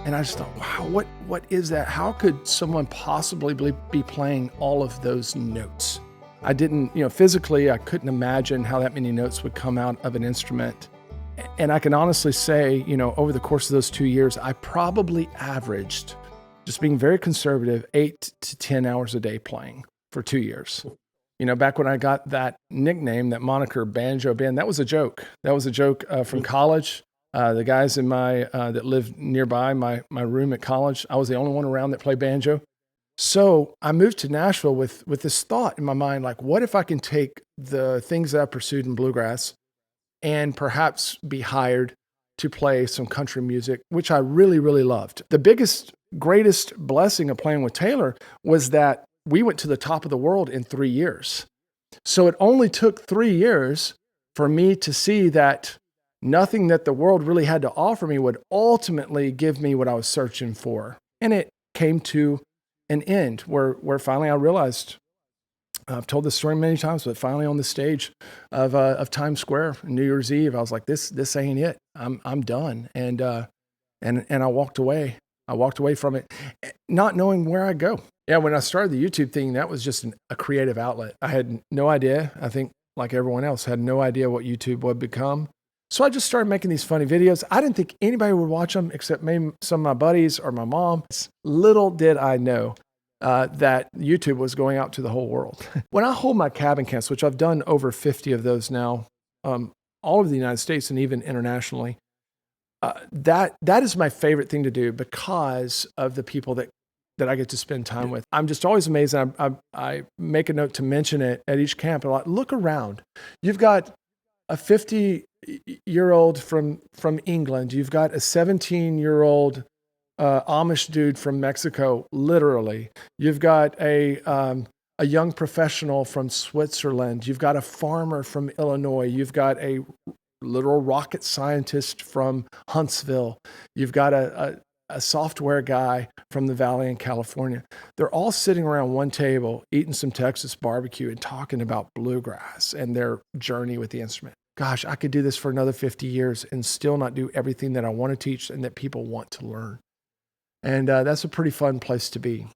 And I just thought, wow, what is that? How could someone possibly be playing all of those notes? I didn't, physically, I couldn't imagine how that many notes would come out of an instrument. And I can honestly say, over the course of those 2 years, I probably averaged, just being very conservative, 8 to 10 hours a day playing for 2 years. Back when I got that nickname, that moniker, Banjo Band, that was a joke. That was a joke from college. The guys in that lived nearby my room at college, I was the only one around that played banjo. So I moved to Nashville with this thought in my mind, like, what if I can take the things that I pursued in bluegrass and perhaps be hired to play some country music, which I really, really loved. The biggest, greatest blessing of playing with Taylor was that we went to the top of the world in 3 years. So it only took 3 years for me to see that nothing that the world really had to offer me would ultimately give me what I was searching for. And it came to an end where finally I realized, I've told this story many times, but finally on the stage of Times Square, New Year's Eve, I was like, this ain't it. I'm done. And I walked away. I walked away from it, not knowing where I'd go. Yeah, when I started the YouTube thing, that was just a creative outlet. I had no idea. I think, like everyone else, had no idea what YouTube would become. So I just started making these funny videos. I didn't think anybody would watch them except maybe some of my buddies or my mom. Little did I know that YouTube was going out to the whole world. When I hold my cabin camps, which I've done over 50 of those now, all over the United States and even internationally, that is my favorite thing to do because of the people that I get to spend time with. I'm just always amazed. I make a note to mention it at each camp. And look around. You've got a 50-year-old from England. You've got a 17-year-old Amish dude from Mexico, literally. You've got a young professional from Switzerland. You've got a farmer from Illinois. You've got a literal rocket scientist from Huntsville. You've got a software guy from the Valley in California. They're all sitting around one table, eating some Texas barbecue and talking about bluegrass and their journey with the instrument. Gosh, I could do this for another 50 years and still not do everything that I want to teach and that people want to learn. And that's a pretty fun place to be.